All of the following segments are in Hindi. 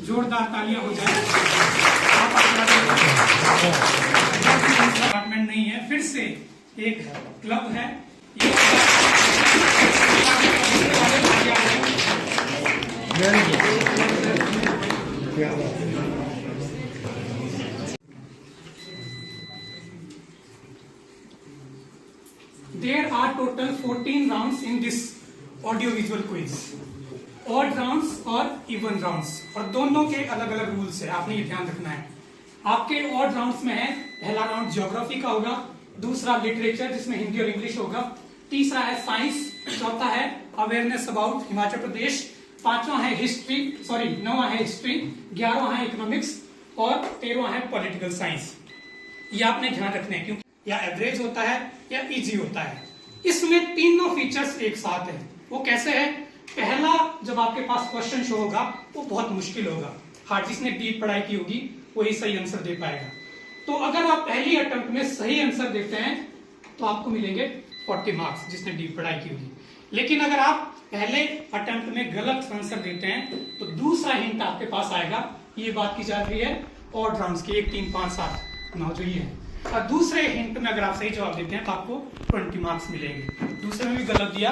जोरदार तालियां हो जाए। डिपार्टमेंट नहीं है, फिर से एक क्लब है। There are total 14 rounds in this audio-visual quiz. Odd rounds और even rounds, और दोनों के अलग अलग रूल्स है, आपने ये ध्यान रखना है। आपके odd rounds में है, पहला राउंड ज्योग्राफी का होगा, दूसरा लिटरेचर जिसमें हिंदी और इंग्लिश होगा, तीसरा है साइंस, चौथा है अवेयरनेस अबाउट हिमाचल प्रदेश, पांचवा है हिस्ट्री, नौवां है हिस्ट्री, 11वां है इकोनॉमिक्स और 13वां है पॉलिटिकल साइंस। ये आपने ध्यान रखना है, क्योंकि या एवरेज होता है या इजी होता है। इसमें तीनों फीचर्स एक साथ है। वो कैसे है? पहला, जब आपके पास क्वेश्चन शो होगा वो बहुत मुश्किल होगा, हाँ, जिसने डीप पढ़ाई की होगी वही सही आंसर दे पाएगा। तो अगर आप पहली अटेम्प्ट में सही आंसर देते हैं तो आपको मिलेंगे 40 मार्क्स, जिसने डीप पढ़ाई की होगी। लेकिन अगर आप पहले अटेम्प्ट में गलत आंसर देते हैं तो दूसरा हिंट आपके पास आएगा। ये बात की जा रही है ऑड राउंड्स की, 1 3 5 7 9 जो ये है। और दूसरे हिंट में अगर आप सही जवाब देते हैं तो आपको 20 मार्क्स मिलेंगे। दूसरे में भी गलत दिया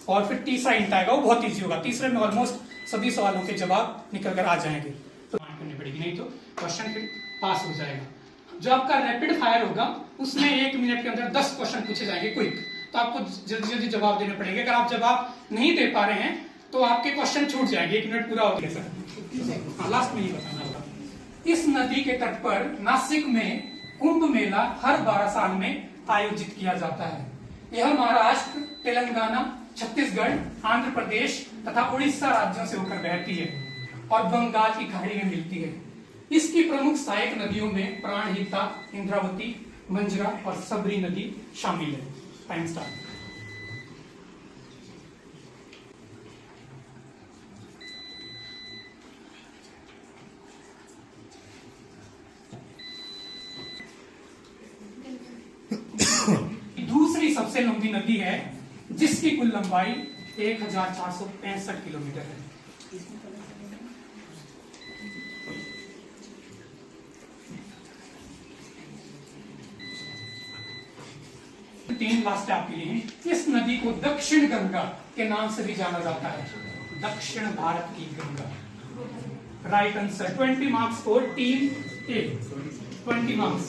और फिर तीसरा हिंट आएगा, वो बहुत इजी होगा। तीसरे में ऑलमोस्ट सभी सवालों के जवाब निकल कर आ जाएंगे, तो करनी पड़ेगी, नहीं तो क्वेश्चन फिर पास हो जाएगा। जो आपका रैपिड फायर होगा उसमें 1 मिनट के अंदर 10 क्वेश्चन पूछे जाएंगे क्विक, तो आपको जल्दी जल्दी जवाब देने पड़ेंगे। अगर आप जवाब नहीं दे पा रहे हैं तो आपके क्वेश्चन छूट जाएंगे, 1 मिनट पूरा हो गया सर। लास्ट में ये बताना होगा, इस नदी के तट पर नासिक में कुंभ मेला हर 12 साल में आयोजित किया जाता है। यह महाराष्ट्र, तेलंगाना, छत्तीसगढ़, आंध्र प्रदेश तथा उड़ीसा राज्यों से होकर बहती है और बंगाल की खाड़ी में मिलती है। इसकी प्रमुख सहायक नदियों में प्राणहिता, इंद्रावती, मंजरा और सबरी नदी शामिल है। Time start. दूसरी सबसे लंबी नदी है जिसकी कुल लंबाई 1465 किलोमीटर है। तीन लास्ट आपके लिए हैं। इस नदी को दक्षिण गंगा के नाम से भी जाना जाता है, दक्षिण भारत की Ganga. Right answer. 20 marks for team A, 20 marks.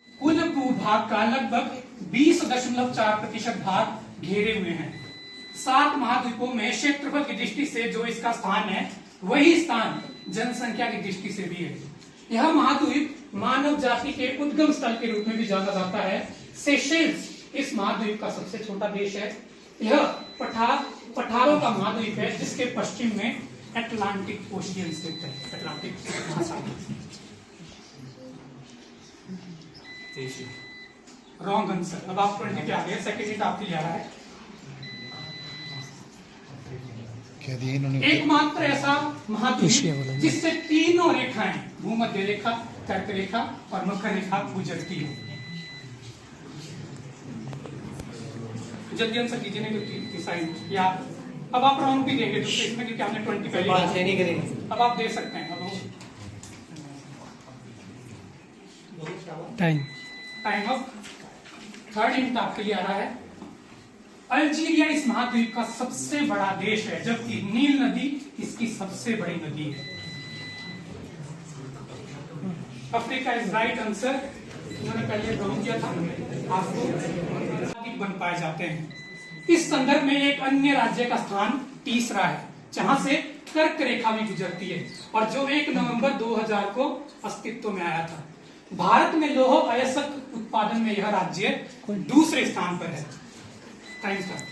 कुल भूभाग का लगभग 20.4% भाग घेरे हुए हैं। 7 महाद्वीपों में क्षेत्रफल की दृष्टि से जो इसका स्थान है वही स्थान जनसंख्या की दृष्टि से भी है। यह महाद्वीप मानव जाति के उद्गम स्थल के रूप में भी जाना जाता है। सेशेल्स इस महाद्वीप का सबसे छोटा देश है। यह पठारों का महाद्वीप है जिसके पश्चिम में अटलांटिक ओशियन स्थित है, अटलांटिक महासागर। Wrong answer. अब आप 20 पे आ गए। सेकंड हिंट आपके लिए आ रहा है। एकमात्र ऐसा महाद्वीप जिससे तीनों रेखाएं, भूमध्य रेखा, कर्क रेखा और मकर रेखा गुजरती है। जल्दी आंसर कीजिए, नहीं तो डिसाइड या अब आप रॉन्ग भी देंगे तो इसमें, क्योंकि आपने 20 पहले बात नहीं करेंगे। अब आप दे सकते हैं। अब टाइम अप। थर्ड हिंट आपके लिए आ रहा है। अल्जीरिया इस महाद्वीप का सबसे बड़ा देश है, जबकि नील नदी इसकी सबसे बड़ी नदी है। Africa is right answer. उन्होंने पहले रॉन्ग किया था, आपको बन पाए जाते हैं। इस संदर्भ में एक अन्य राज्य का स्थान तीसरा है जहां से कर्क रेखा भी गुजरती है और जो 1 नवंबर 2000 को अस्तित्व में आया था। भारत में लौह अयस्क उत्पादन में यह राज्य दूसरे स्थान पर है। Time start.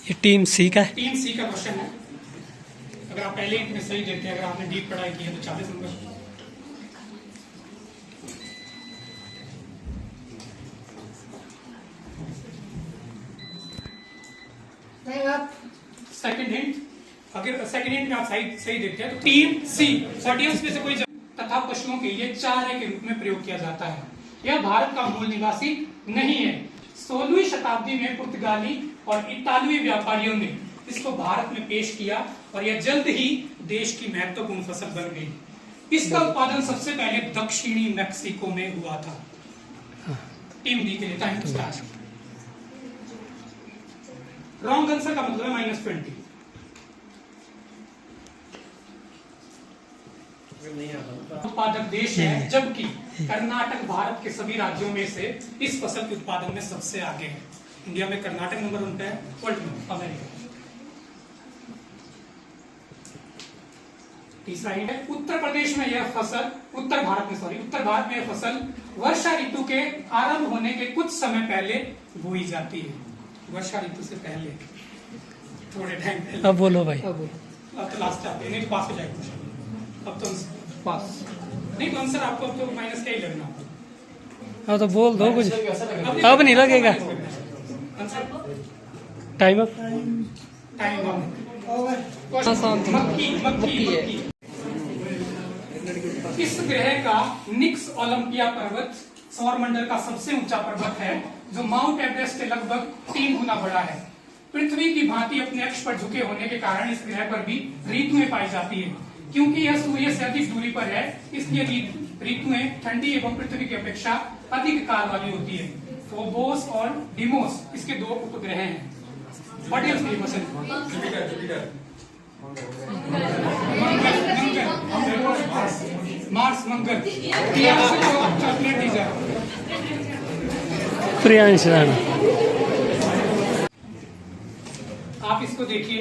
ये टीम सी का है। टीम सी का क्वेश्चन है। अगर आप पहले में सही देते हैं, अगर आपने डीप पढ़ाई की है तो 40 नंबर। सेकंड हिंट, अगर सेकंड हिंट में आप सही देते हैं तो टीम सी ऑडियंस में से कोई तथा पशुओं के लिए चारे के रूप में प्रयोग किया जाता है। यह भारत का मूल निवासी नहीं है। 16वीं शताब्दी में पुर्तगाली और इतालवी व्यापारियों ने इसको भारत में पेश किया और यह जल्द ही देश की महत्वपूर्ण फसल बन गई। इसका उत्पादन सबसे पहले दक्षिणी मैक्सिको में हुआ था। टीम डी के लिए time to start. Wrong answer का मतलब है -20। उत्पादक देश है, जबकि कर्नाटक भारत के सभी राज्यों में से इस फसल के उत्पादन में सबसे आगे है। इंडिया में कर्नाटक नंबर 1 पे है, वर्ल्ड में अमेरिका। तीसरा हिंट है, उत्तर प्रदेश में यह फसल, उत्तर भारत में यह फसल वर्षा ऋतु के आरंभ होने के कुछ समय पहले बोई जाती है। वर्षा ऋतु से पहले, थोड़े टाइम पहले। अब बोलो भाई। अब तो लास्ट चाहते नहीं तो पास हो जाएगा। अब तो पास नहीं तो आंसर आपको अब तो माइनस क्या ही लगना। अब तो बोल दो कुछ, अब नहीं लगेगा। Time up. Time up. मक्की। इस ग्रह का निक्स ओलंपिया पर्वत सौरमंडल का सबसे ऊंचा पर्वत है, जो माउंट एवरेस्ट से लगभग 3 गुना बड़ा है। पृथ्वी की भांति अपने अक्ष पर झुके होने के कारण इस ग्रह पर भी ऋतुएं पाई जाती है। क्योंकि यह सूर्य से अधिक दूरी पर है, इसलिए ऋतुएं ठंडी एवं पृथ्वी की अपेक्षा अधिक काल वाली होती है। फोबोस और डिमोस इसके 2 उपग्रह हैं। मार्स, मंगल। चॉकलेट दी जाए। प्रियांश राणा। आप इसको देखिए,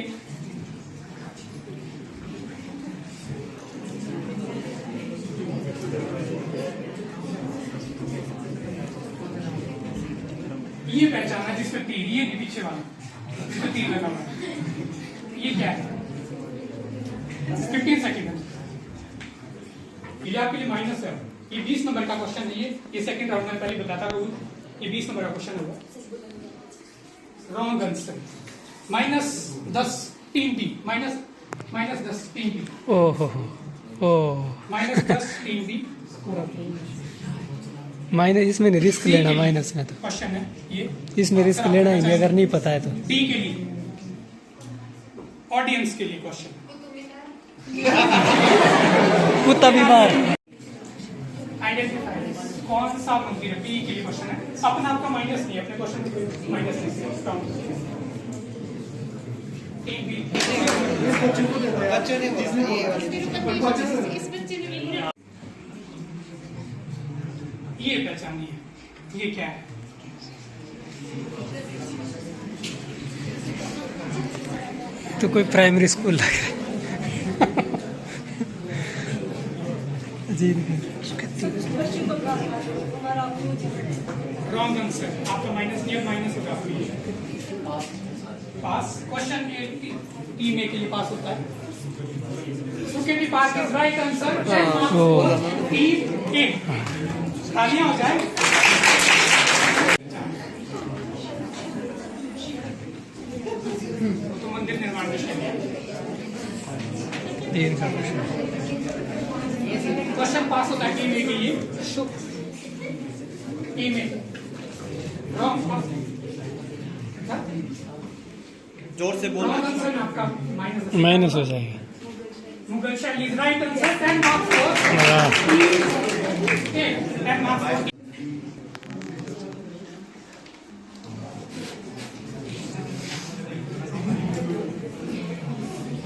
ये पहचाना जिसपे तीर, ये पीछे वाला जिसपे तीर लगा हुआ है, ये क्या है? 15 सेकेंड। ये आपके लिए माइनस है। ये 20 नंबर का क्वेश्चन है। ये सेकंड राउंड में पहले बताता रूल। ये 20 नंबर का क्वेश्चन होगा। Wrong answer. -10 3 डी। -10 3 डी। ओहो ओ -10 3 डी। माइनस, इसमें नहीं रिस्क लेना। माइनस में तो क्वेश्चन है ये, इसमें रिस्क लेना ही नहीं अगर नहीं पता है तो। डी के लिए, ऑडियंस के लिए क्वेश्चन। कुत्ता बीमार। आइडेंटिफाई कौन सा मंदिर है? पी के लिए क्वेश्चन है। अपना आपका माइनस नहीं है, अपने क्वेश्चन को माइनस नहीं काउंट। ये पहचानिए, ये क्या है? तो कोई प्राइमरी स्कूल लग रहा है। Wrong answer. आपका माइनस नहीं है, माइनस होगा। पास। क्वेश्चन टीम ए के लिए पास होता है। सुकेती पास इज राइट आंसर। टीम ए। तालियां हो जाए। तो मंदिर निर्माण क्वेश्चन पास होता है टीम ए के लिए। टीम ए। रॉन्ग। जोर से बोलो। आपका माइनस हो जाएगा। मुगल शैली is right answer. 10 marks for 10 marks.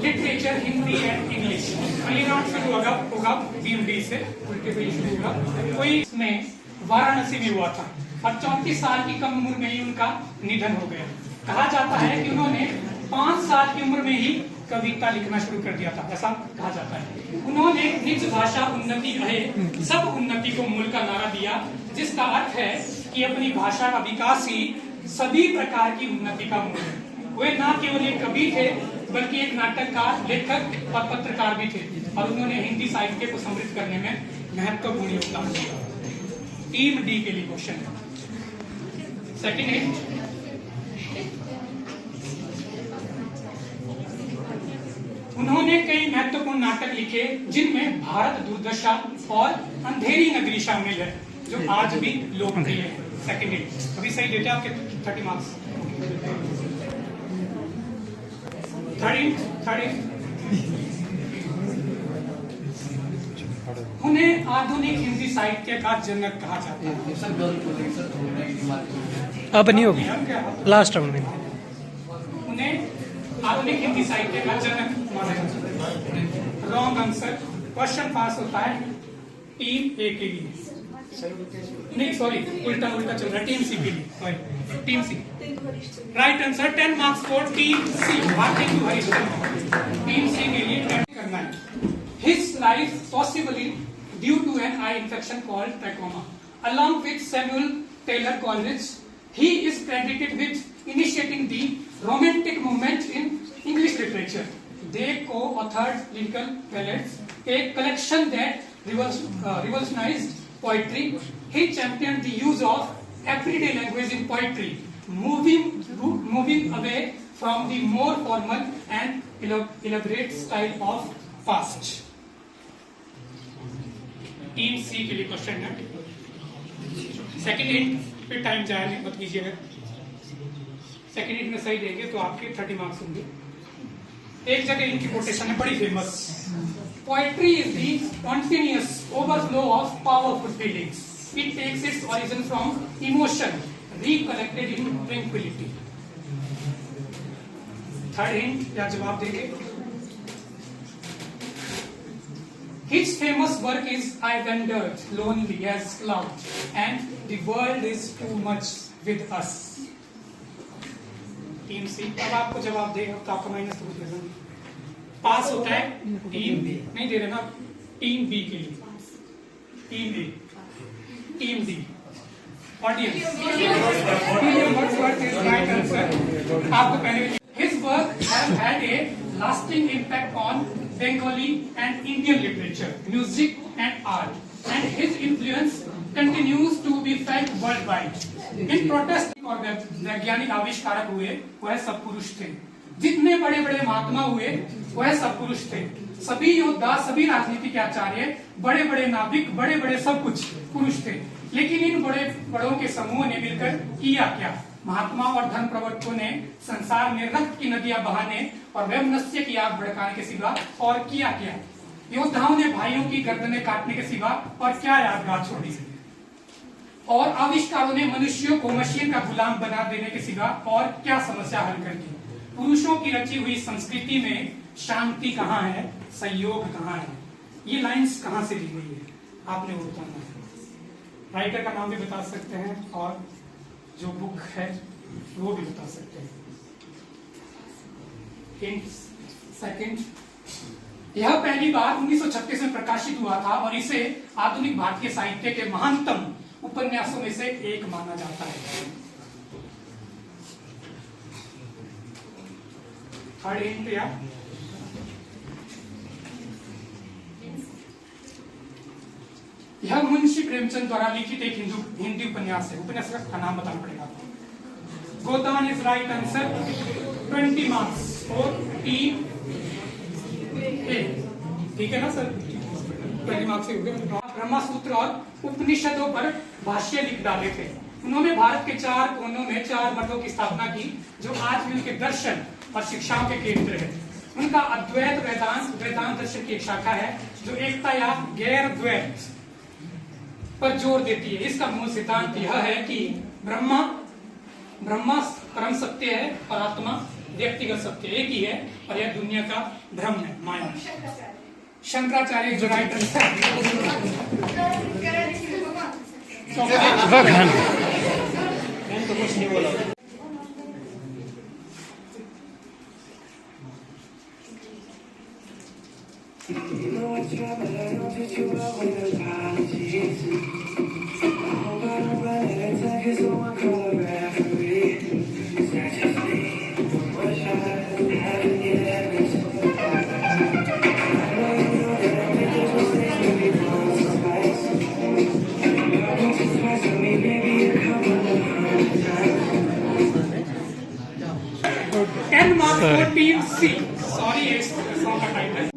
Literature Hindi and English. पहली राउंड शुरू होगा बीएमडी से, उल्टे पे शुरू होगा। कोई इसमें वाराणसी में हुआ था और 34 साल की कम उम्र में ही उनका निधन हो गया। कहा जाता है कि उन्होंने 5 साल की उम्र में ही कविता लिखना शुरू कर दिया था, ऐसा कहा जाता है। उन्होंने निज भाषा उन्नति अहे सब उन्नति को मूल का नारा दिया, जिसका अर्थ है कि अपनी भाषा का विकास ही सभी प्रकार की उन्नति का मूल है। वे न केवल एक कवि थे, बल्कि एक नाटककार, लेखक और पत्रकार भी थे, और उन्होंने हिंदी साहित्य को समृद्ध करने में महत्वपूर्ण योगदान दिया। टीम डी के लिए क्वेश्चन है। सेकंड है, उन्होंने कई महत्वपूर्ण नाटक लिखे, जिनमें भारत दुर्दशा और अंधेरी नगरी शामिल है, जो आज भी लोकप्रिय है। सेकंड हिंट अभी सही डेटा आपके 30 मार्क्स। थर्ड हिंट उन्हें आधुनिक हिंदी साहित्य का जनक कहा जाता है। अब नहीं होगी, लास्ट राउंड में। उन्हें आधुनिक हिंदी साहित्य का जनक माना जाता है। Wrong answer. क्वेश्चन पास होता है टीम ए के लिए, नहीं सॉरी उल्टा चल रहा है, टीम सी के लिए, team C. Right answer 10 marks for team C. Team C के लिए करना है। His life possibly due to an eye infection called trachoma. Along with Samuel Taylor Coleridge, he is credited with initiating the Romantic movement in English literature. They co-authored Lyrical Ballads, a collection that revolutionized poetry. He championed the use of everyday language in poetry, moving away from the more formal and elaborate style of past. Team C के लिए क्वेश्चन है। सेकंड हिंट पे टाइम जाया मत कीजिएगा। सेकंड हिंट में सही देंगे तो आपके 30 मार्क्स होंगे। एक जगह इनकी कोटेशन है बड़ी famous, poetry is the spontaneous overflow of powerful feelings, it takes its origin from emotion recollected in tranquillity. Third hint या जवाब देंगे। His famous work is I wandered lonely as cloud and the world is too much with us. Team C अब आपको जवाब देगा तो आपका माइनस तो कुछ पास होता है। टीम नहीं दे रहे ना, टीम बी के लिए, टीम ए, टीम डी ऑडियंस। आपको पहले His work have had a lasting impact on Bengali and Indian literature, music and art, and his influence continues to be felt worldwide. In protest और वैज्ञानिक आविष्कारक हुए वह सब पुरुष थे। जितने बड़े बड़े महात्मा हुए वह सब पुरुष थे। सभी योद्धा, सभी राजनीतिक आचार्य, बड़े बड़े नाविक, बड़े बड़े सब कुछ पुरुष थे। लेकिन इन बड़े बड़ों के समूह ने मिलकर किया क्या? महात्मा और धर्म प्रवर्तकों ने संसार में रक्त की नदियां बहाने और वैमनस्य की आग भड़काने के सिवा और किया क्या? योद्धाओं ने भाइयों की गर्दनें काटने के सिवा और क्या यादगार छोड़ी? और आविष्कारों ने मनुष्यों को मशीन का गुलाम बना देने के सिवा और क्या समस्या हल कर दी? पुरुषों की रची हुई संस्कृति में शांति कहाँ है, संयोग कहाँ है? ये लाइंस कहाँ से ली गई है? आपने वो बताना है। राइटर का नाम भी बता सकते हैं और जो बुक है वो भी बता सकते हैं। सेकंड, यह पहली बार 1936 में प्रकाशित हुआ था और इसे आधुनिक भारतीय साहित्य के महानतम उपन्यासों में से एक माना जाता है। थर्ड हिंट या यह मुंशी प्रेमचंद द्वारा लिखित एक हिंदी उपन्यास है। उपन्यास का नाम बताना पड़ेगा आपको। गोदान इज राइट आंसर। 20 मार्क्स और टीम ए, ठीक है ना सर? 20 मार्क्स से हो गए। ब्रह्मा सूत्र और उपनिषदों पर भाष्य लिख डाले थे। उन्होंने भारत के 4 कोनों में 4 मठों की स्थापना की जो आज भी उनके दर्शन और शिक्षाओं के केंद्र है। उनका अद्वैत वेदांत दर्शन की एक शाखा है जो एकता या गैर द्वैत पर जोर देती है। इसका मूल सिद्धांत यह है कि ब्रह्मा परम सत्य है और आत्मा व्यक्तिगत सत्य एक ही है और यह दुनिया का भ्रम है, माया। शंकराचार्य जो राइट आंसर। तो कुछ नहीं बोला। टीम सी। सॉरी ये सॉन्ग का title.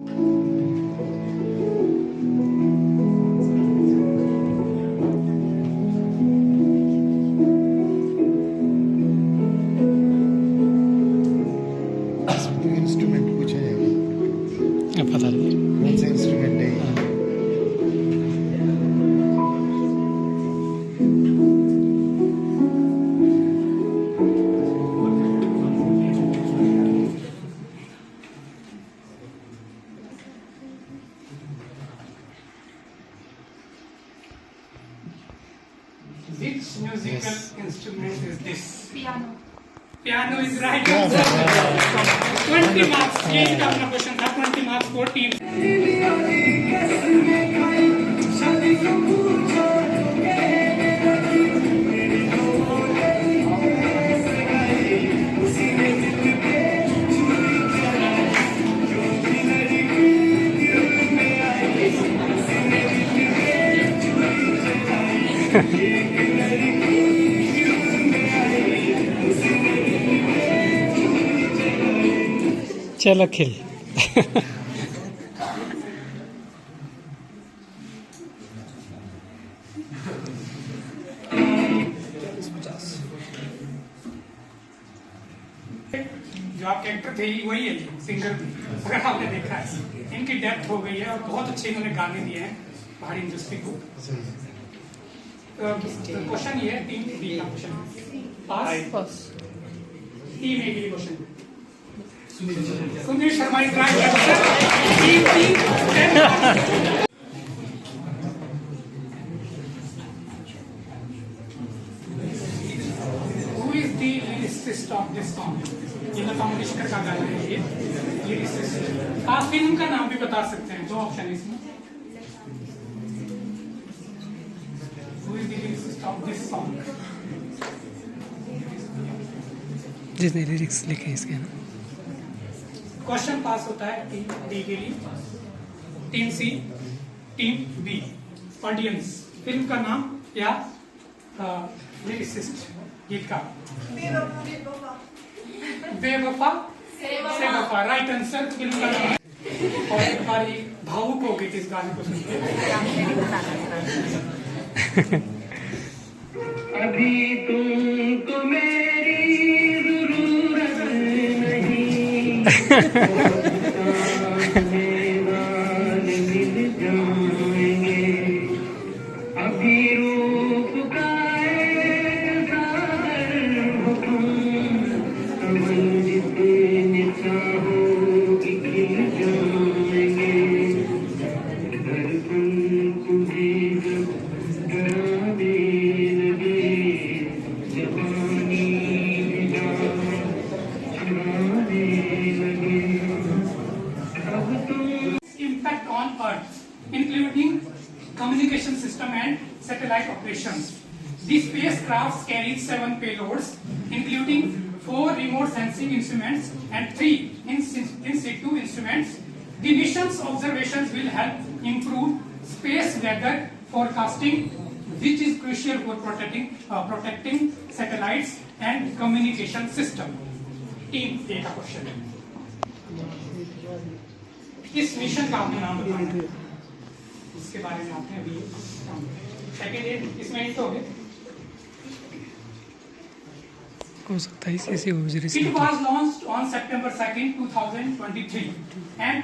this? Piano. Piano is right answer. 20 marks. ये इसका अपना क्वेश्चन था. 20 marks for team. चल अखिल जो आपके एक्टर थे वही है, सिंगर भी, अगर आपने देखा है. इनकी डेथ हो गई है और बहुत अच्छे इन्होंने गाने दिए हैं पहाड़ी इंडस्ट्री को. क्वेश्चन ये है टीम बी का क्वेश्चन. पास टीम ए के लिए question. Sunil Sharma is right answer. Team B 10 marks. Who is the lyricist of this song? ये लता मंगेशकर का गाना है. ये लिरिसिस्ट. आप फिल्म का नाम भी बता सकते हैं. दो ऑप्शन है इसमें. Who is the lyricist of this song? जिसने लिरिक्स लिखे इसके ना. क्वेश्चन पास होता है टीम डी के लिए. Team C, team B. Audience film का नाम या लिरिसिस्ट गीत का. बेवफा से वफा राइट आंसर. फिल्म का नाम. और एक बार भावुक हो गई थी इस गाने को सुनकर. अभी तुमको मेरी जरूरत नहीं. मिल जाएंगे. अभी रूप का हो तुम. जितने चाहो खिल जाएंगे. दर्पण तुम्हें जब डराने लगे. जवानी छुड़ाने लगे. अब तुम Impact on Earth, including communication system and satellite operations. The spacecraft carries 7 payloads, including 4 remote sensing instruments and 3 in situ instruments. The mission's observations will help improve space weather forecasting, which is crucial for protecting satellites and communication system. Team A का क्वेश्चन है. इस मिशन का आपने नाम बताना है. इसके बारे में आपने अभी सेकेंड एड इसमें हिंट हो गए. हो सकता है इसी से गुजरी It was launched on September 2nd, 2023, and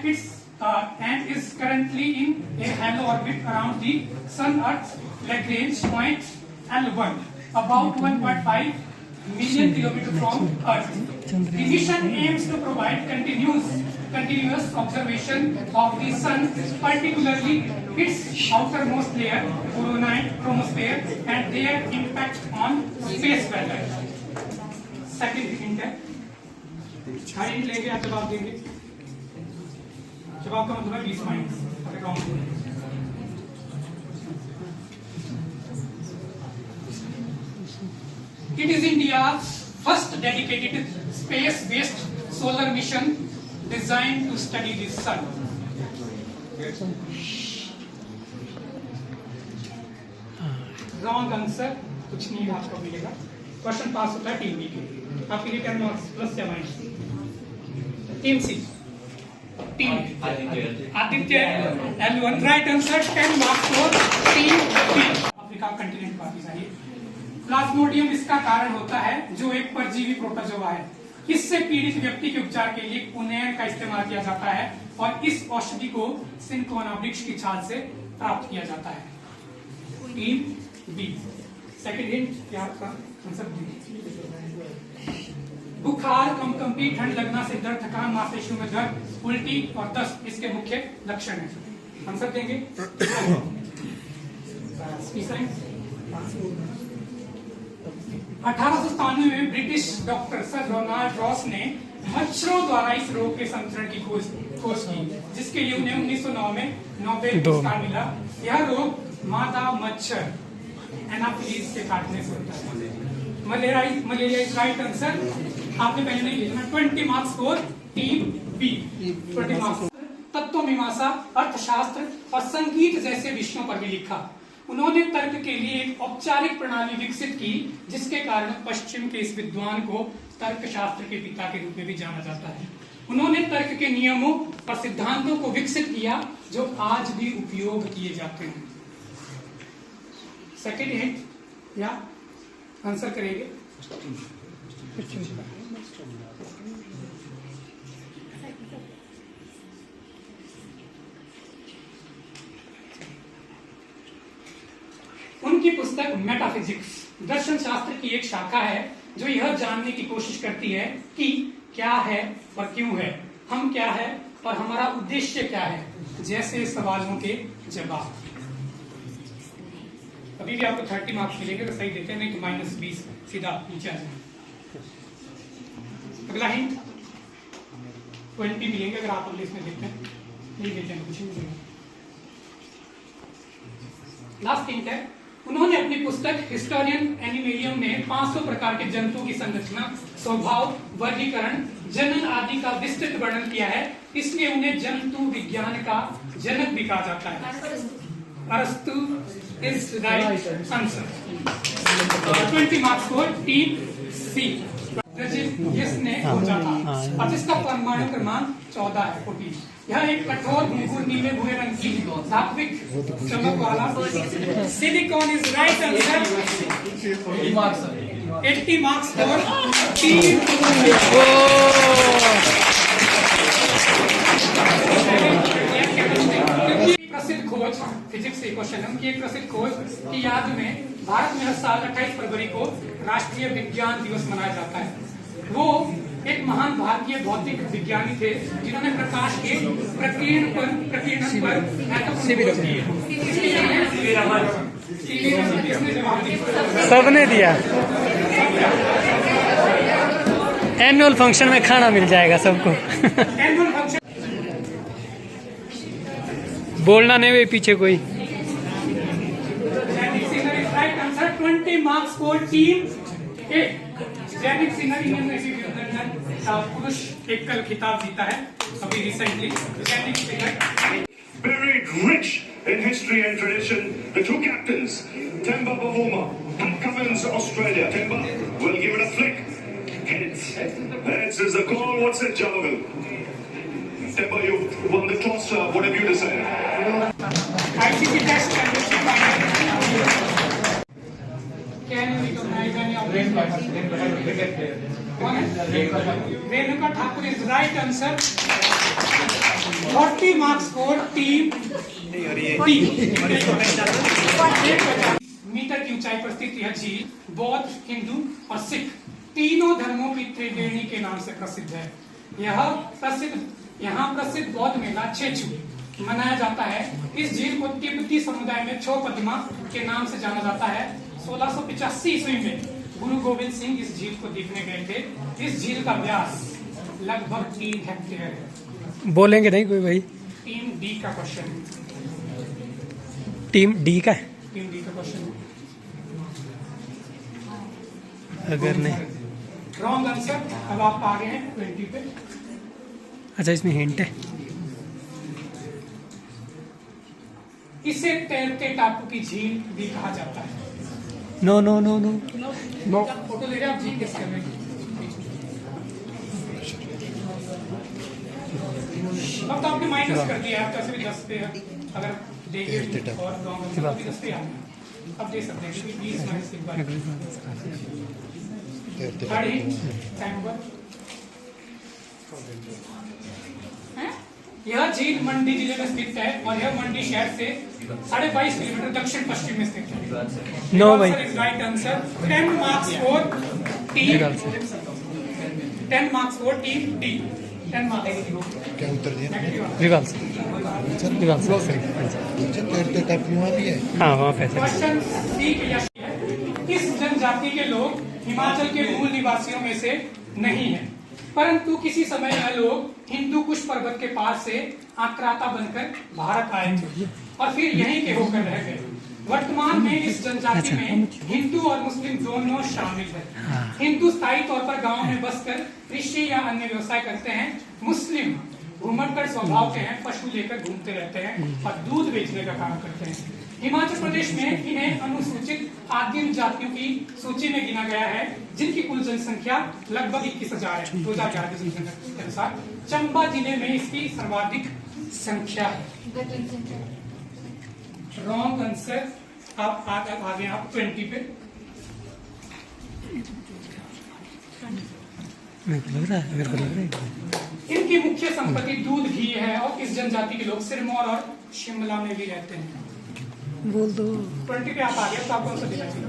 is currently in a halo orbit around the Sun-Earth Lagrange point L1, about 1.5 million kilometers from Earth. The mission aims to provide continuous observation of the Sun, particularly its outermost layer, chromosphere, and their impact on space weather. Second hint है. हर हिंट लेंगे आप जवाब देंगे. जवाब का मतलब है 20 points. It is India's first dedicated space-based solar mission designed to study the sun. Wrong answer. कुछ नहीं आपको मिलेगा. क्वेश्चन पास होता है टीम बी के. आपके लिए 10 मार्क्स प्लस या minus. Team C. Team Aditya L1 right answer. 10 marks for team B. Africa continent वापस आइए. प्लाज्मोडियम इसका कारण होता है जो एक परजीवी प्रोटोजोआ है. इससे पीड़ित व्यक्ति के उपचार के लिए कुनैन का इस्तेमाल किया जाता है और इस औषधि को सिनकोना वृक्ष की छाल से प्राप्त किया जाता है. Team B. सेकेंड हिंट क्या आपका आंसर. बुखार, कंपकंपी, ठंड लगना, सिर दर्द, थकान, मांसपेशियों में दर्द, उल्टी और दस्त इसके मुख्य लक्षण हैं. आंसर देंगे. 1897 में British doctor sir Ronald Ross ने मच्छरों द्वारा इस रोग के संक्रमण की खोज की, जिसके लिए उन्हें 1909 में नोबेल पुरस्कार मिला। यह रोग मादा मच्छर एनाफिलीज के काटने से होता है। Malaria is right answer. आपने पहले नहीं लिखना। 20 marks for team B. 20 marks. तत्व मीमांसा, अर्थशास्त्र और संगीत जैसे विषयों पर भी लिखा। उन्होंने तर्क के लिए एक औपचारिक प्रणाली विकसित की, जिसके कारण पश्चिम के इस विद्वान को तर्कशास्त्र के पिता के रूप में भी जाना जाता है। उन्होंने तर्क के नियमों और सिद्धांतों को विकसित किया जो आज भी उपयोग किए जाते हैं। सेकेंड हिंट या आंसर करेंगे। उनकी पुस्तक मेटाफिजिक्स दर्शन शास्त्र की एक शाखा है जो यह जानने की कोशिश करती है कि क्या है और क्यों है, हम क्या है और हमारा उद्देश्य क्या है, जैसे सवालों के जवाब। अभी भी आपको 30 मार्क्स मिलेंगे तो सही देते हैं, नहीं तो -20 सीधा नीचे आ जाए। अगला हिंट 20 मिलेंगे अगर आप अगले इसमें देते हैं, नहीं देते हैं कुछ नहीं मिलेगा। लास्ट हिंट है, उन्होंने अपनी पुस्तक हिस्टोरियन एनिमेलियम में 500 प्रकार के जंतुओं की संरचना, स्वभाव, वर्गीकरण, जनन आदि का विस्तृत वर्णन किया है, इसलिए उन्हें जंतु विज्ञान का जनक भी कहा जाता है। अरस्तु is right answer. 20 marks for team C. जिसने खोजा था और जिसका परमाणु क्रमांक 14 है 14। यह एक कठोर भूगुर नीले भूरे रंग की धात्विक चमक वाला silicon is right answer. 80 marks for team. प्रसिद्ध खोज फिजिक्स से क्वेश्चन है। उनकी एक प्रसिद्ध खोज की याद में भारत में हर साल 28 फरवरी को राष्ट्रीय विज्ञान दिवस मनाया जाता है। वो एक महान भारतीय भौतिक विज्ञानी थे जिन्होंने प्रकाश के प्रकीर्णन पर सबने दिया। एनुअल फंक्शन में खाना मिल जाएगा सबको। एनुअल फंक्शन बोलना नहीं वे पीछे कोई। Right answer. 20 marks for team ए। जैनिक सिन्हा पुरुष एकल खिताब जीता है अभी recently. जैनिक Sinha Buried rich in history and tradition, the two captains, Temba Bavuma, Pat Cummins, Australia. Temba will give it a flick. Heads. Heads is the call. What's it, gentlemen? Temba, you won the toss. What have you decided? ICC test can you recognize any of these players? Renuka Thakur is right answer. 40 marks for team D. Metre की ऊंचाई पर स्थित यह झील बौद्ध, हिंदू और सिख तीनों धर्मों की त्रिवेणी के नाम से प्रसिद्ध है। यहाँ प्रसिद्ध बौद्ध मेला छेचू मनाया जाता है। इस झील को तिब्बती समुदाय में छो पद्मा के नाम से जाना जाता है। 1685 ईस्वी में गुरु गोविंद सिंह इस झील को देखने गए थे। इस झील का व्यास लगभग 3 हेक्टेयर है। बोलेंगे नहीं कोई भाई। टीम डी का क्वेश्चन है। टीम डी का है। टीम डी का क्वेश्चन है। अगर नहीं रॉन्ग आंसर। अब आप आ गए हैं 20 पे। अच्छा इसमें हिंट है। इसे तैरते टापू की झील भी कहा जाता है। No no no no no. Photo ले रहे आप झील किस कर रहे अब तो आपने माइनस कर दिया। आप कैसे भी 10 पे अगर देंगे और रॉन्ग आंसर भी 10 पे आ गया। अब दे सकते हैं क्योंकि 20 माइनस एक बार टाइम ओवर। यह झील मंडी जिले में स्थित है और यह मंडी शहर से 22.5 किलोमीटर दक्षिण पश्चिम में स्थित है। नो भाई। Right answer. 10 marks for team 10 marks for team D. 10 marks. क्या उत्तर दिया? रिवाल से तैरते टापू वहाँ भी है। हाँ वहाँ पे। क्वेश्चन सी किस जनजाति के लोग हिमाचल के मूल निवासियों में से नहीं है, परंतु किसी समय यह लोग हिंदू कुश पर्वत के पास से आक्राता बनकर भारत आए थे और फिर यहीं के होकर रह गए। वर्तमान में इस जनजाति में हिंदू और मुस्लिम दोनों शामिल है। हिंदू स्थायी तौर पर गांव में बसकर कृषि या अन्य व्यवसाय करते हैं। मुस्लिम घुमक्कड़ स्वभाव के हैं, पशु लेकर घूमते रहते हैं और दूध बेचने का काम करते हैं। हिमाचल प्रदेश में इन्हें अनुसूचित आदिम जातियों की सूची में गिना गया है, जिनकी कुल जनसंख्या लगभग 21,000 है 2011 की जनसंख्या के अनुसार। चंबा जिले में इसकी सर्वाधिक संख्या है। रॉन्ग आंसर आप आगे आप 20 पे। मेरे को लग रहा है इनकी मुख्य संपत्ति दूध घी है और इस जनजाति के लोग सिरमौर और शिमला में भी रहते हैं। बोल दो। 20 पे आप आ गए तो आप कौन सा देना चाहिए?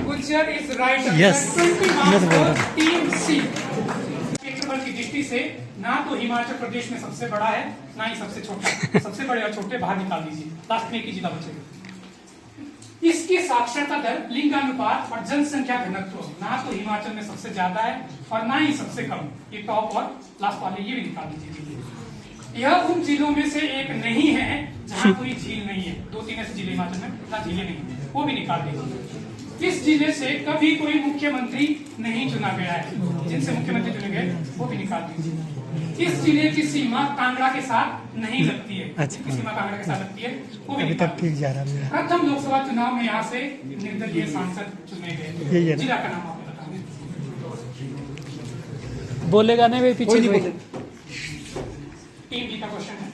गुजर इज राइट। Yes. 20 मैं तो बोल रहा मार्क्स टीम सी। क्षेत्रफल की दृष्टि से ना तो हिमाचल प्रदेश में सबसे बड़ा है, ना ही सबसे छोटा। सबसे बड़े और छोटे बाहर निकाल दीजिए, लास्ट में एक ही जिला बचेगा। इसकी साक्षरता दर, लिंगानुपात और जनसंख्या घनत्व ना तो हिमाचल में सबसे ज्यादा है और ना ही सबसे कम। ये टॉप और लास्ट वाले ये भी निकाल दीजिए। यह उन जिलों में से एक नहीं है जहाँ कोई झील नहीं है। 2-3 ऐसे जिले हिमाचल में जहाँ झीलें नहीं है, वो भी निकाल दीजिए। इस जिले से कभी कोई मुख्यमंत्री नहीं चुना गया है, जिनसे मुख्यमंत्री चुने गए वो भी निकाल दीजिए। इस जिले की सीमा कांगड़ा के साथ नहीं लगती है। अच्छा। सीमा कांगड़ा के साथ लगती है, वो भी अभी निकाल तक ठीक जा रहा है। प्रथम लोकसभा चुनाव में यहाँ से निर्दलीय सांसद चुने यही है गए। ना? जिला का नाम आपको बताना है। बोलेगा नहीं भाई, पीछे कोई। टीम बी का क्वेश्चन है।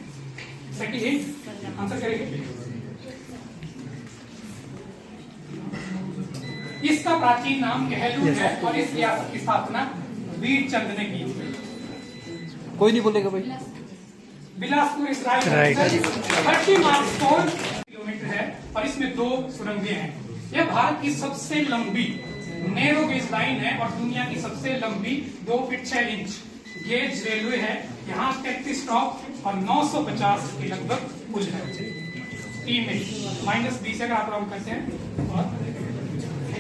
सेकंड हिंट आंसर करेंगे। इसका प्राचीन नाम कहलू है और इस रियासत की स्थापना वीर चंद ने की। कोई नहीं बोलेगा भाई। बिलासपुर इस राइट। 30 मार्क्स 4 किलोमीटर है और इसमें 2 सुरंगें हैं। यह भारत की सबसे लंबी नैरो गेज लाइन है और दुनिया की सबसे लंबी 2 फीट 6 इंच गेज रेलवे है। यहाँ 33 स्टॉप और 950 के लगभग पुल है। टीम में -20 अगर आप राउंड करते हैं और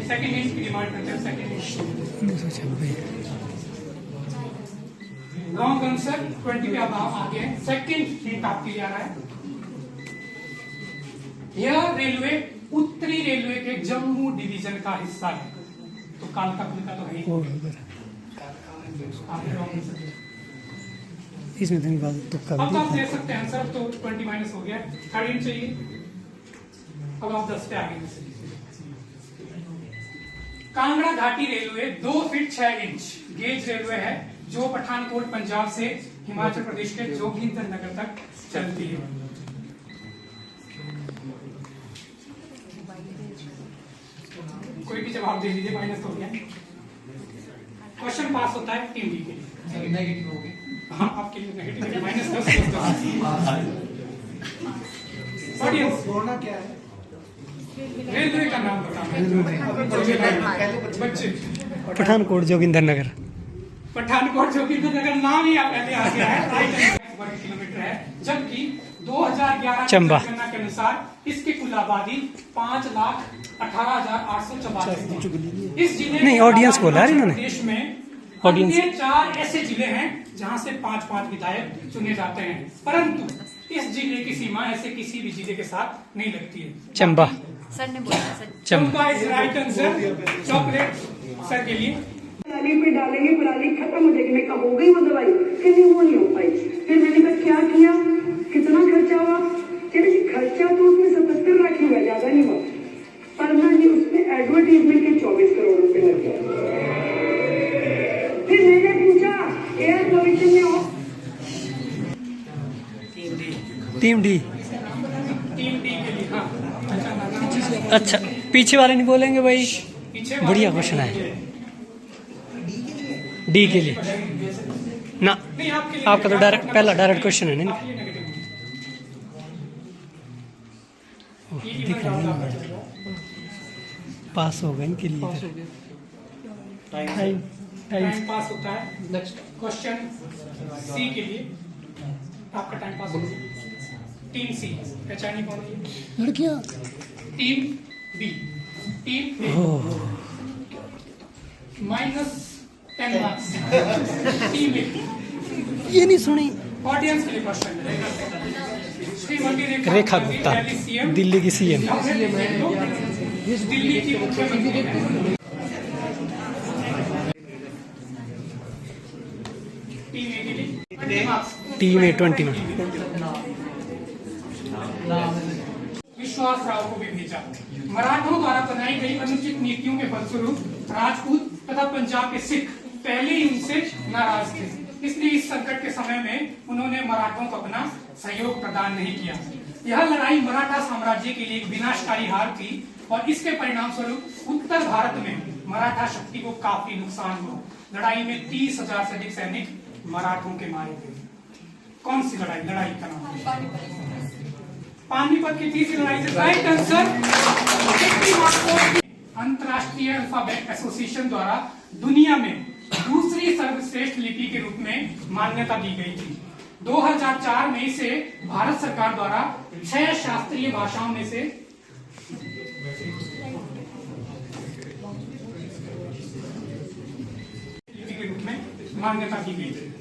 सेकंड हिंट की डिमांड करते हैं। Second hint wrong answer. 20 पे आप आगे हैं। सेकंड हिंट आपके लिए आ रहा है। यह रेलवे उत्तरी रेलवे के जम्मू डिवीजन का हिस्सा है। तो कालका कुलका तो है ही। आपने wrong answer दिया। इसमें तो बात तुक्का अब भी तो आप दे सकते हैं आंसर। तो 20 माइनस हो गया। थर्ड हिंट चाहिए। अब आप 10 पे आगे। कांगड़ा घाटी railway 2 feet 6 inch gauge railway है, जो पठानकोट पंजाब से हिमाचल प्रदेश के जोगिंदर नगर तक चलती है। कोई भी जवाब दे दीजिए, माइनस हो गया। क्वेश्चन पास होता है टीम बी के लिए। नेगेटिव हो गया। हाँ, आपके लिए नेगेटिव -10 ऑडियंस क्या है? रेलवे का नाम बताना। बच्चे पठानकोट जोगिंदर नगर। पठानकोट जोगिंदर नगर नाम ही आप पहले आ गया है। वर्ग किलोमीटर है, जबकि 2011 की चंबा। जनगणना के अनुसार इसकी कुल आबादी 5,18,884 इस जिले नहीं, के ऑडियंस अलावा बोला है इन्होंने। देश में ऑडियंस। अन्य 4 ऐसे जिले हैं जहां से 5-5 विधायक चुने जाते हैं, परंतु इस जिले की सीमा ऐसे किसी भी जिले के साथ नहीं लगती है। चंबा। सर ने बोला sir. Chamba is right answer. Chocolate sir के लिए। पराली पे डालेंगे, पराली खत्म हो जाएगी। मैं कहा हो गई वो दवाई, कहने वो नहीं हो पाई। फिर मैंने कहा क्या किया, कितना खर्चा हुआ? कहने जी खर्चा तो उसमें 77 लाख हुआ, ज्यादा नहीं हुआ, पर ना जी उसमें एडवर्टीजमेंट के 24 करोड़ रुपए लग गए। फिर मैंने पूछा एयर पोल्यूशन में टीम डी। टीम डी के लिए। हाँ, अच्छा, पीछे वाले नहीं बोलेंगे भाई। पीछे बढ़िया क्वेश्चन है। डी के लिए ना, नहीं, आपके लिए आपका तो डायरेक्ट पहला डायरेक्ट क्वेश्चन है ना। आपके लिए नेगेटिव ओह, होगा। दिख रहा है। पास हो गए इनके लिए। टाइम टाइम पास होता है। नेक्स्ट क्वेश्चन सी के लिए आपका टाइम पास होगा। टीम सी पहचानी कौन है? लड़कियां। Team B. Team A. Oh, -10 marks. Team A ये नहीं सुनी। ऑडियंस के लिए क्वेश्चन है। श्रीमती रेखा गुप्ता, दिल्ली की सीएम। दिल्ली की मुख्यमंत्री है। टीम ए के लिए 20 मार्क्स। टीम ए 20 में विश्वास राव को भी भेजा। मराठों द्वारा बनाई गई अनुचित नीतियों के फलस्वरूप राजपूत तथा पंजाब के सिख पहले ही उनसे नाराज थे, इसलिए इस संकट के समय में उन्होंने मराठों को अपना सहयोग प्रदान नहीं किया। यह लड़ाई मराठा साम्राज्य के लिए एक विनाशकारी हार थी और इसके परिणाम स्वरूप उत्तर भारत में मराठा शक्ति को काफी नुकसान हुआ। लड़ाई में 30,000 से अधिक सैनिक मराठों के मारे गए। कौन सी लड़ाई? लड़ाई का नाम पानीपत की तीसरी लड़ाई से राइट आंसर। अंतरराष्ट्रीय अल्फाबेट एसोसिएशन द्वारा दुनिया में दूसरी सर्वश्रेष्ठ लिपि के रूप में मान्यता दी गई थी। 2004 में इसे भारत सरकार द्वारा 6 शास्त्रीय भाषाओं में से लिपि के रूप में मान्यता दी गई थी।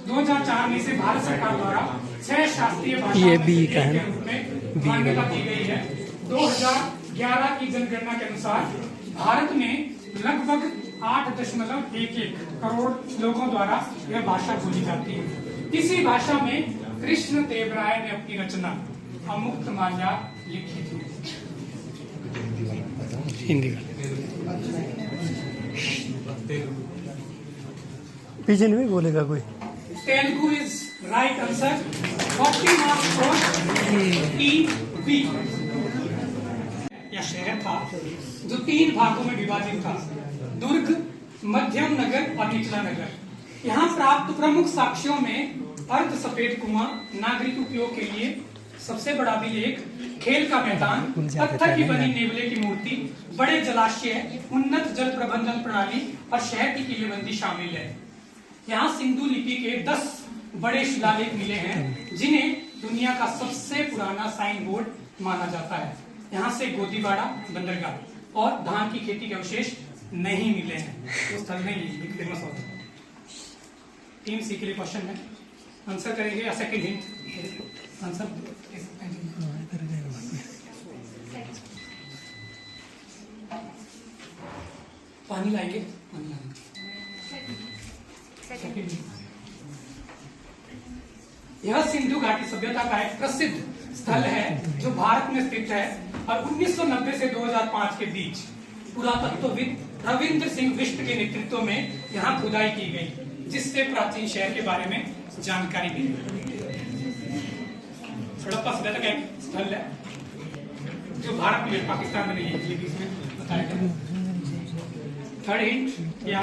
2004 में इसे भारत सरकार द्वारा 6 शास्त्रीय भाषाओं ये में बी से का है एक के रूप में मान्यता दी गई है। 2011 की जनगणना के अनुसार भारत में लगभग 8.11 करोड़ लोगों द्वारा यह भाषा बोली जाती है। इसी भाषा में कृष्ण देव राय ने अपनी रचना अमुक्तमाल्या लिखी थी। हिंदी का पीछे नहीं बोलेगा कोई। Telugu is right answer. 40 marks for team B. यह शहर था जो 3 भागों में विभाजित था, दुर्ग, मध्यम नगर और निचला नगर। यहाँ प्राप्त प्रमुख साक्ष्यों में अर्ध सफेद कुआं, नागरिक उपयोग के लिए सबसे बड़ा अभिलेख, खेल का मैदान, पत्थर की बनी नेवले की मूर्ति, बड़े जलाशय, उन्नत जल प्रबंधन प्रणाली और शहर की किलेबंदी शामिल है। यहाँ सिंधु लिपि के 10 बड़े शिलालेख मिले हैं, जिन्हें दुनिया का सबसे पुराना साइन बोर्ड माना जाता है। यहाँ से गोदीबाड़ा बंदरगाह और धान की खेती के अवशेष नहीं मिले हैं। तो स्थल में ये फेमस होता है। टीम सी के लिए क्वेश्चन है, आंसर करेंगे या सेकंड हिंट आंसर? पानी लाएंगे, पानी लाएंगे। यह सिंधु घाटी सभ्यता का एक प्रसिद्ध स्थल है जो भारत में स्थित है और 1990 से 2005 के बीच पुरातत्वविद रविंद्र सिंह बिष्ट के नेतृत्व में यहाँ खुदाई की गई, जिससे प्राचीन शहर के बारे में जानकारी मिली। हड़प्पा सभ्यता का एक स्थल है जो भारत में, पाकिस्तान में नहीं है, इसमें बताया गया। थर्ड हिंट या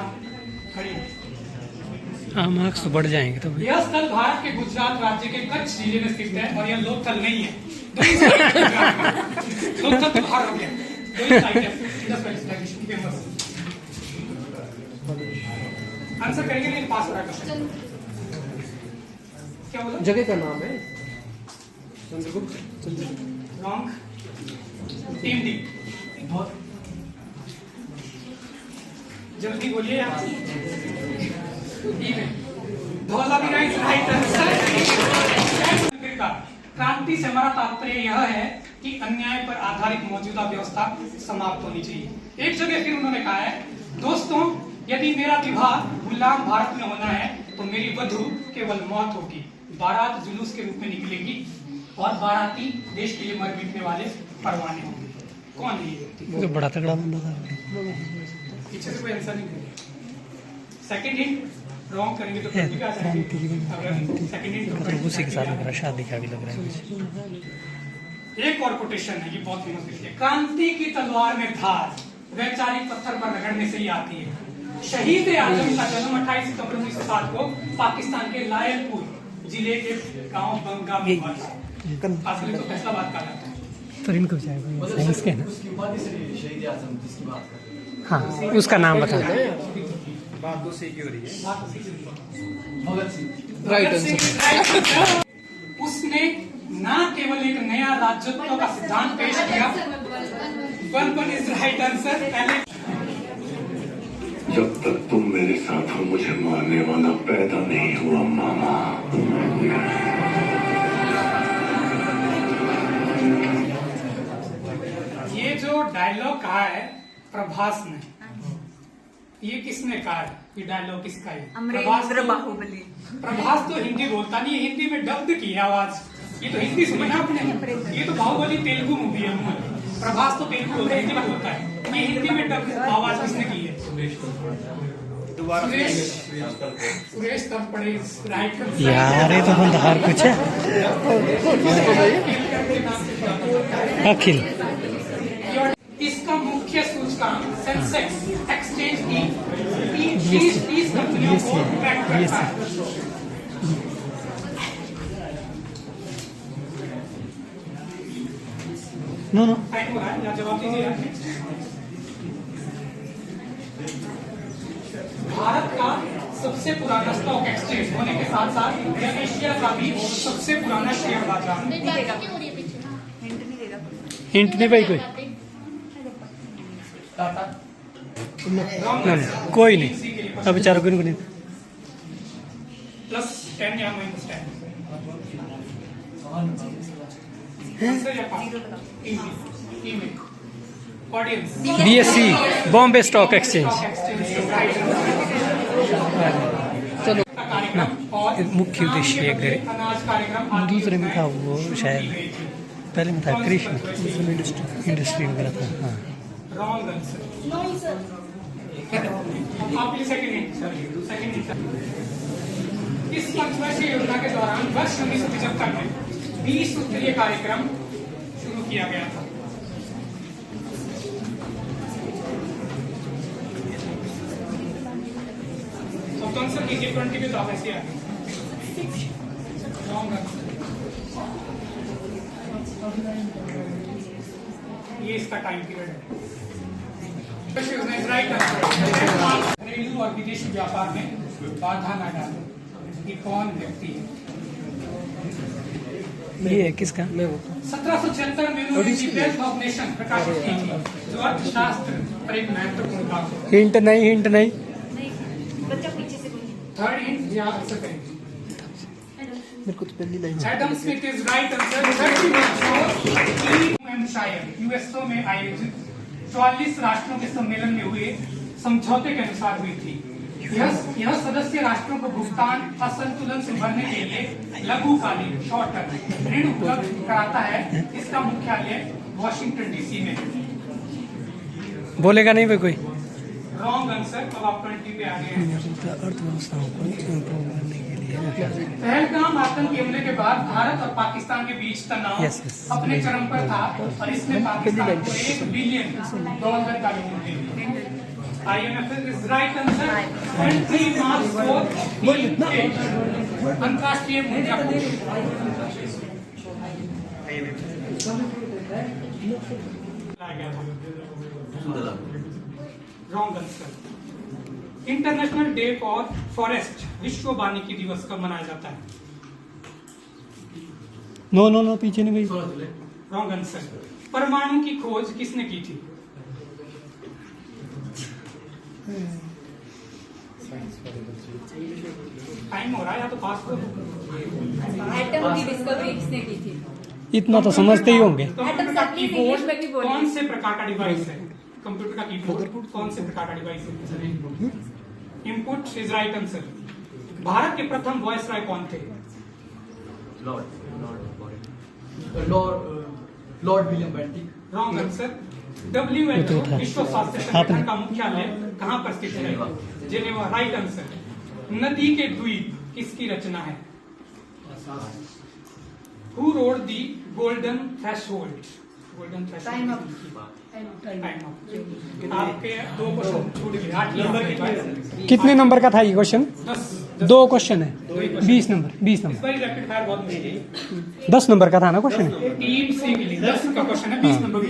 थर्ड हिंट? हाँ, मार्क्स तो बढ़ जाएंगे तो। यह स्थल भारत के गुजरात राज्य के कच्छ जिले में स्थित है और यह लोकथल नहीं है। लोकथल तो बाहर हो गया। आंसर करेंगे नहीं, पास हो रहा क्वेश्चन। क्या बोला? जगह का नाम है चंद्रगुप्त। रॉन्ग। टीम डी जल्दी बोलिए आप। धौला भी राइट आंसर। क्रांति से हमारा तात्पर्य यह है कि अन्याय पर आधारित मौजूदा व्यवस्था समाप्त होनी चाहिए। एक जगह फिर उन्होंने कहा है, दोस्तों यदि मेरा विवाह गुलाम भारत में होना है तो मेरी वधू केवल मौत होगी, बारात जुलूस के रूप में निकलेगी और बाराती देश के लिए मर मिटने वाले परवाने होंगे। कौन है ये व्यक्ति? तो बड़ा तगड़ा बंदा था। पीछे से कोई आंसर नहीं करेगा। सेकंड हिंट रॉन्ग करेंगे तो सेकंड हिंट तो उसी के साथ लग रहा है, शादी का भी लग रहा है मुझे। एक और कोटेशन है, ये बहुत फेमस है। क्रांति की तलवार में धार वैचारिक पत्थर पर रगड़ने से ही आती है। शहीद आजम का जन्म 28 सितंबर 1907 को पाकिस्तान के लायलपुर जिले के गांव बंगा में हुआ था। आजकल तो फैसलाबाद कहा जाता है। तो इनको चाहिए साइंस के ना। उसकी उपाधि से शहीद आजम जिसकी बात कर रहे हैं। हाँ, उसका नाम बता। बात तो सही क्यों हो रही है? भगत सिंह। Right answer. उसने न केवल एक नया राज्यत्व का सिद्धांत पेश किया, वन इज राइट आंसर। जब तक तुम मेरे साथ हो मुझे मारने वाला पैदा नहीं हुआ मामा। ये जो डायलॉग कहा है प्रभास ने, ये किसने कहा है? ये डायलॉग किसका है? अमरेंद्र बाहुबली। प्रभास तो हिंदी बोलता नहीं, हिंदी में डब्ड की है आवाज। ये तो हिंदी सुनी ना आपने? ये तो बाहुबली तेलुगु मूवी है। प्रभास तो तेलुगु बोलता है, हिंदी में बोलता है। ये हिंदी में डब्ड आवाज किसने की है? सुरेश तब पड़े राइट। यार ये तो बंदार कुछ है। अखिल इसका मुख्य सूचकांक सेंसेक्स एक्सचेंज की 30 कंपनियों को ट्रैक करता है। नो नो टाइम हो रहा है, जवाब दीजिए। भारत का सबसे पुराना स्टॉक एक्सचेंज होने के साथ साथ एशिया का भी सबसे पुराना शेयर बाजार। हिंट नहीं देगा। हिंट नहीं भाई कोई। Wrong answer. कोई नहीं, अब चारों को नहीं। प्लस 10 या माइनस 10? आंसर या email audience BSE Bombay stock exchange. चलो कार्यक्रम और मुख्य उद्देश्य ये करे। अनाज कार्यक्रम दूसरे में था वो शायद, पहले में था कृष्ण, दूसरे में इंडस्ट्री वगैरह था। हाँ रॉन्ग आंसर। आप second hint sir, second hint. इस पंचवर्षीय योजना के दौरान वर्ष 1975 में 20 सूत्रीय कार्यक्रम शुरू किया गया था। अब तो आंसर कीजिए, 20 में तो आप ऐसे आगे। Wrong answer. ये इसका टाइम पीरियड है। Right answer. घरेलू और विदेशी व्यापार में बाधा न डाले, ये कौन व्यक्ति है? ये है किसका? 1776 में उन्होंने दी वेल्थ ऑफ नेशन प्रकाशित की थी, जो अर्थशास्त्र पर एक महत्वपूर्ण काम है। हिंट नहीं, हिंट नहीं। बच्चा पीछे से बोलिए। थर्ड हिंट या आंसर करेंगे। मेरे को तो पहली line Adam Smith is right answer. USO में आयोजित 44 राष्ट्रों के सम्मेलन में हुए समझौते के अनुसार हुई थी। यह सदस्य राष्ट्रों को भुगतान असंतुलन से उभरने के लिए लघुकालीन शॉर्ट टर्म ऋण उपलब्ध कराता है। इसका मुख्यालय वॉशिंगटन डीसी में है। बोलेगा नहीं भाई कोई। Wrong answer. अब आप 20 पे आ गए हैं। अर्थव्यवस्थाओं को इम्प्रूव करने के लिए पहलगाम आतंकी हमले के बाद भारत और पाकिस्तान के बीच तनाव Yes, yes. अपने चरम पर था और इसने पाकिस्तान को $1 बिलियन का लोन दिया। IMF is right answer. 23 मार्च को अंतर्राष्ट्रीय मुद्रा कोष लाया गया था। Wrong answer. International day for forest विश्व वानिकी दिवस कब मनाया जाता है? नो नो नो, पीछे नहीं भाई। Wrong answer. परमाणु की खोज किसने की थी? टाइम हो रहा है, या तो पास करो। एटम की डिस्कवरी किसने की थी? इतना तो समझते ही होंगे। एटम का इंग्लिश में भी बोलिए। कौन से प्रकार का डिवाइस है? कंप्यूटर का कीबोर्ड कौन से प्रकार का डिवाइस है? Input is right answer. Bharat के प्रथम वॉइस राय कौन थे? Lord William Bentinck. Wrong answer. WHO विश्व स्वास्थ्य संगठन का मुख्यालय कहाँ पर स्थित है? जेनेवा। Right answer. नदी के द्वीप किसकी रचना है? Who wrote the Golden Threshold? Golden Threshold. Time up. Time up. आपके 2 क्वेश्चन छूट गए। 8 नंबर के बाद कितने नंबर का था ये क्वेश्चन? 10। 2 क्वेश्चन है। 20 नंबर। इस बार रैपिड फायर बहुत मुश्किल है। 10 नंबर का था ना क्वेश्चन? टीम सी के लिए 10 का क्वेश्चन है। 20 नंबर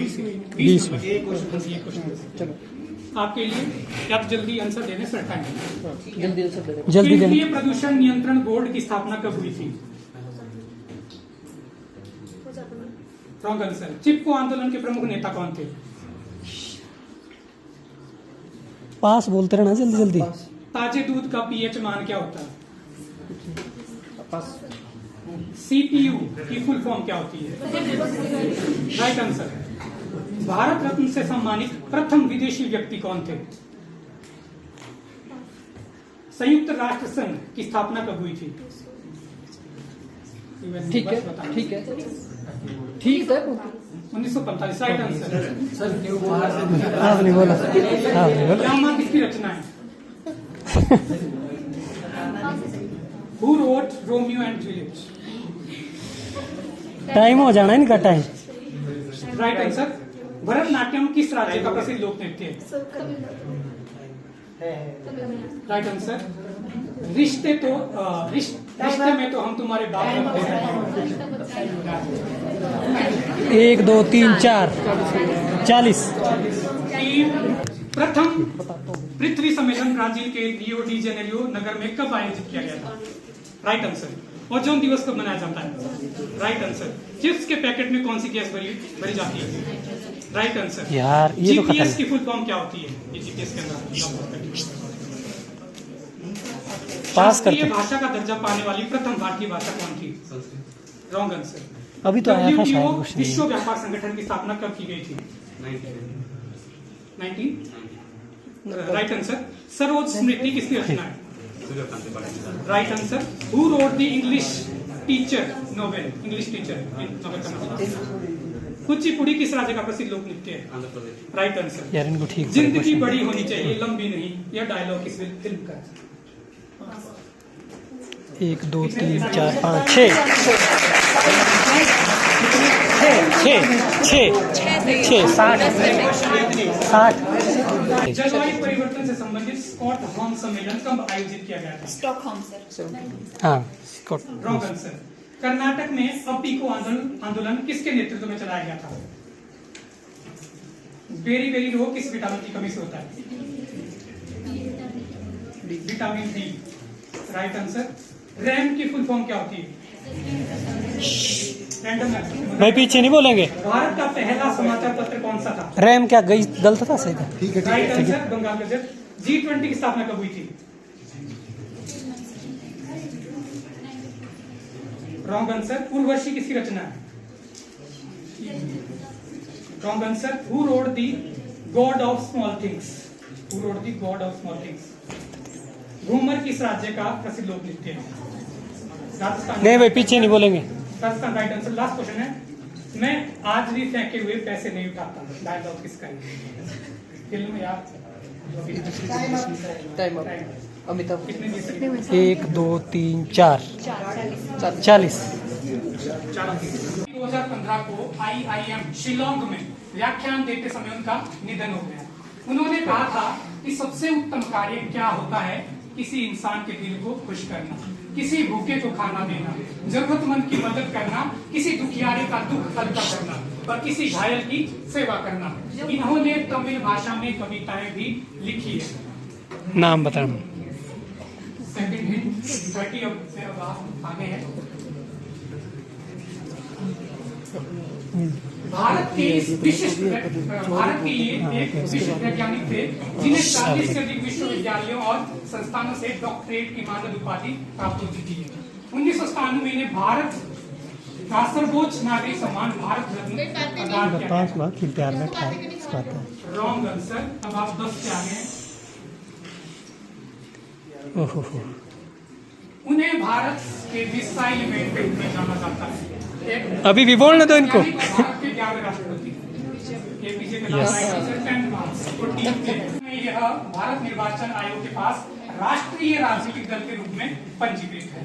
20 में एक क्वेश्चन। चलो आपके लिए आप जल्दी आंसर देने से टाइम जल्दी आंसर दे दो। जल्दी केंद्रीय प्रदूषण नियंत्रण बोर्ड की स्थापना कब हुई थी? Wrong answer. चिपको आंदोलन के प्रमुख नेता कौन थे? पास बोलते रहना जल्दी जल्दी। ताजे दूध का पीएच मान क्या होता है? पास। सीपीयू की फुल फॉर्म क्या होती है? Right answer. भारत रत्न से सम्मानित प्रथम विदेशी व्यक्ति कौन थे? संयुक्त राष्ट्र संघ की स्थापना कब हुई थी? ठीक है, ठीक है, ठीक है। 1945। Right answer. आपने बोला, आपने बोला। ड्रामा किसकी रचना है? Who wrote Romeo and Juliet? Time हो जाना है इनका टाइम। Right answer. भरतनाट्यम किस राज्य का प्रसिद्ध लोक नृत्य है? Right answer. रिश्ते में तो हम तुम्हारे बाप लगते हैं। 1 2 3 4 40। प्रथम पृथ्वी सम्मेलन ब्राजील के रियो डी जेनेरियो नगर में कब आयोजित किया गया था? Right answer. ओजोन दिवस कब मनाया जाता है? Right answer. चिप्स के पैकेट में कौन सी गैस भरी जाती है? Right answer. यार ये तो खत्म। जीपीएस की फुल फॉर्म क्या होती है? ये जीपीएस के अंदर पास करते। शास्त्रीय भाषा का दर्जा पाने वाली प्रथम भारतीय भाषा कौन थी? Wrong answer. अभी तो आया था शायद WTO क्वेश्चन। विश्व व्यापार संगठन की स्थापना कब की गई थी? 19? Right answer. सरोज स्मृति किसकी रचना है? Right answer. Who wrote the English teacher novel? English teacher novel का नाम। कुचिपुड़ी किस राज्य का प्रसिद्ध लोक नृत्य है? Right answer. यार इनको ठीक से जिंदगी क्वेश्चन। बड़ी होनी चाहिए लंबी नहीं, यह डायलॉग किस फिल्म का है? 1 2 3 4 5 6 60। जलवायु परिवर्तन से संबंधित स्टॉकहोम सम्मेलन कब आयोजित किया गया था? Stockholm sir. हाँ रॉन्ग आंसर। कर्नाटक में अपीको आंदोलन किसके नेतृत्व में चलाया गया था? बेरी बेरी रोग किस विटामिन की कमी से होता है? Vitamin D. Right answer. RAM की फुल फॉर्म क्या होती है? भाई पीछे नहीं बोलेंगे। भारत का पहला समाचार पत्र कौन सा था? रैम क्या गई गलत था सही था। Right answer. Bengal gazette. G20 की स्थापना कब हुई थी? Wrong answer. उर्वशी किसकी रचना है? Wrong answer. Who wrote the God of small things? Who wrote the God of small things? Ghoomar किस राज्य का प्रसिद्ध लोक नृत्य है? राजस्थान। नहीं भाई पीछे नहीं बोलेंगे। Rajasthan. Right answer. Last question है। मैं आज भी फेंके हुए पैसे नहीं उठाता। डायलॉग किसका है? फिल्म याद। Time up. अमिताभ। कितने दिए सकते? 1 2 3 4 40। 2015 को IIM शिलोंग में व्याख्यान देते समय उनका निधन हो गया। उन्होंने कहा था कि सबसे उत्तम कार्य क्या होता है? किसी इंसान के दिल को खुश करना, किसी भूखे को खाना देना, जरूरतमंद की मदद करना, किसी दुखियारे का दुख हल्का करना और किसी घायल की सेवा करना। इन्होंने तमिल भाषा में कविताएं भी लिखी है। नाम बताना। सेकंड हिंट 30 से अब आगे है। भारत के ये एक विशिष्ट वैज्ञानिक थे जिन्हें 40 से अधिक विश्वविद्यालयों और संस्थानों से डॉक्टरेट की मानद उपाधि प्राप्त हो चुकी है। 1997 में इन्हें भारत का सर्वोच्च नागरिक सम्मान भारत रत्न प्रदान किया गया। बात फिर प्यार में खाए। Wrong answer. अब आप 10 से आगे हैं। ओहो उन्हें भारत के मिसाइल मैन के रूप में जाना जाता है। अभी भी बोलने दो इनको। भारत के 11वें राष्ट्रपति APJ कलाम यह भारत निर्वाचन आयोग के पास राष्ट्रीय राजनीतिक दल के रूप में पंजीकृत है।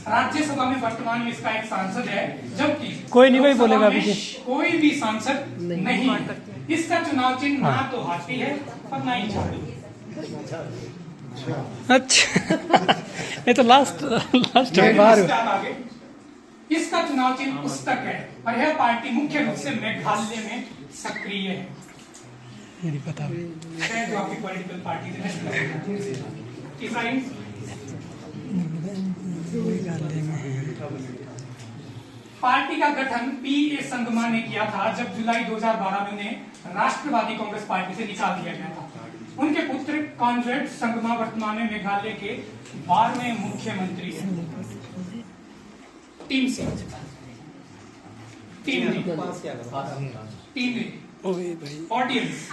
राज्यसभा में वर्तमान में इसका एक सांसद है, जबकि कोई नहीं भाई बोलेगा लोकसभा अभी। में कोई भी सांसद नहीं है। इसका चुनाव चिन्ह ना तो हाथी है और ना ही झाड़ू। अच्छा ये तो लास्ट आगे इसका चुनाव चिन्ह पुस्तक है और यह पार्टी मुख्य रूप से मेघालय में सक्रिय है। ये नहीं पता। जो आपकी पॉलिटिकल पार्टी है। तीसरा हिंट। पार्टी का गठन P.A. संगमा ने किया था जब जुलाई 2012 में उन्हें राष्ट्रवादी कांग्रेस पार्टी से निकाल दिया गया था। उनके पुत्र कॉनरेड संगमा वर्तमान में मेघालय के 12वें मुख्यमंत्री हैं। Team C, team D, team A, audience,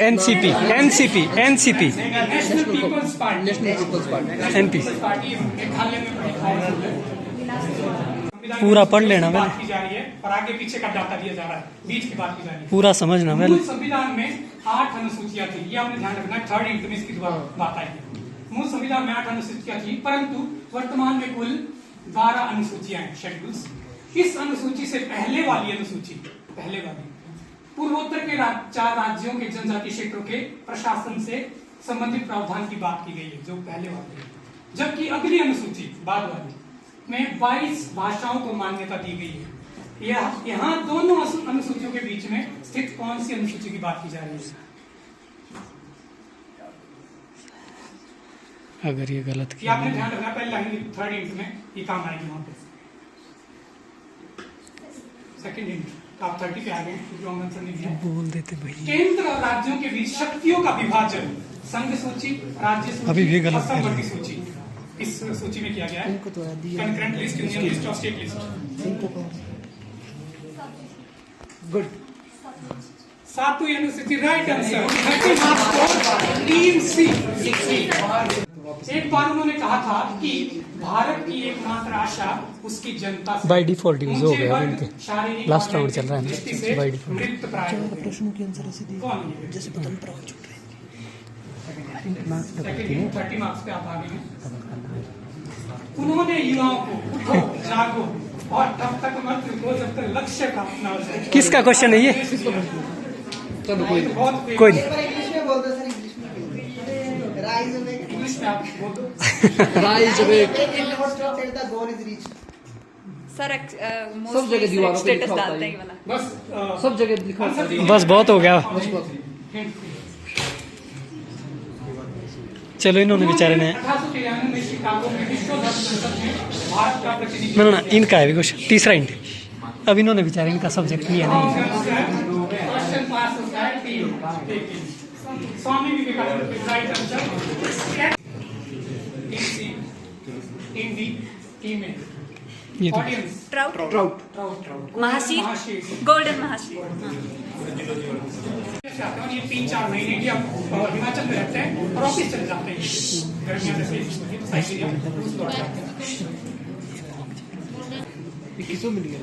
NCP NCP NCP national people's party, national people's party NP party Meghalaya में बड़ी पावरफुल है। पूरा पढ़ लेना बात मैंने, की जा रही है और आगे पीछे का डाटा दिया जा रहा है, बीच की बात की जा रही है। पूरा समझना मूल मैंने। संविधान में 8 अनुसूचियां थी, ये आपने ध्यान रखना है। थर्ड इंट में इसकी बात आई है। मूल संविधान में 8 अनुसूचियां थी, परंतु वर्तमान में कुल 12 अनुसूचियां हैं, शेड्यूल्स। इस अनुसूची से पहले वाली अनुसूची, पहले वाली पूर्वोत्तर के 4 राज्यों के जनजातीय क्षेत्रों के प्रशासन से संबंधित प्रावधान की बात की गई है, जो पहले वाली है। जबकि अगली अनुसूची, बाद वाली में 22 भाषाओं को मान्यता दी गई है। यहाँ दोनों अनुसूचियों के बीच में स्थित कौन सी अनुसूची की बात की जा रही है? अगर ये गलत ये किया आपने ध्यान रखना, पहले लाइन थर्ड इंट में ये काम आएगी वहां पे। सेकंड इंट आप 30 पे आ गए, क्योंकि ऑनलाइन नहीं दिया। बोल देते भाई, केंद्र और राज्यों के बीच शक्तियों का विभाजन संघ सूची, राज्य सूची, अभी भी गलत और समवर्ती कर रहे सूची इस सूची में किया गया है। इनको तो दिया कंकरेंट लिस्ट, यूनियन लिस्ट और स्टेट लिस्ट। इनको गुड 7वीं अनुसूची राइट आंसर। 30 मार्क्स को टीम सी। एक बार उन्होंने कहा था कि भारत की एकमात्र आशा उसकी जनता से। By default use हो ऊंचे गया वर्ग, उनके। शारीरिक Last और round चल रहा है ना, दृष्टि से by default। मृत प्राय हो गए। प्रश्नों के आंसर ऐसे दिए कौन है ये? जैसे पता नहीं प्रभाव छूट रहे सेकंड 30 मार्क्स पे आप आगे हैं। उन्होंने युवाओं को उठो, जागो और तब तक मत रुको जब तक लक्ष्य का अपना हो जाए। किसका क्वेश्चन है ये? चलो कोई नहीं। बहुत कोई नहीं। इंग्लिश में बोल दो सर, इंग्लिश में राइज अवेक इंग्लिश में आप बोल दो। Rise awake never stop till the goal is reached. Sir सब जगह दीवारों पे स्टेटस लिखा होता डालते है। हैं ये वाला। बस सब जगह लिखा होता है। बस बहुत हो गया। चलो इन्होंने बेचारे ने 1893 में शिकागो में विश्व धर्म संसद में भारत का प्रतिनिधि। ना इनका है भी कुछ, तीसरा इंट। अब इन्होंने बेचारे इनका सब्जेक्ट लिया नहीं। क्वेश्चन पास होता है team. Swami Vivekananda right answer. Team C, team D, team A. ये तो ऑडियंस ट्राउट, ट्राउट महाशीर, गोल्डन महाशीर। ये 3-4 महीने की आप हिमाचल में रहते हैं और ऑफिस चले जाते हैं गर्मियां से साइकिल रूस लौट जाते हैं। किसको मिल गया?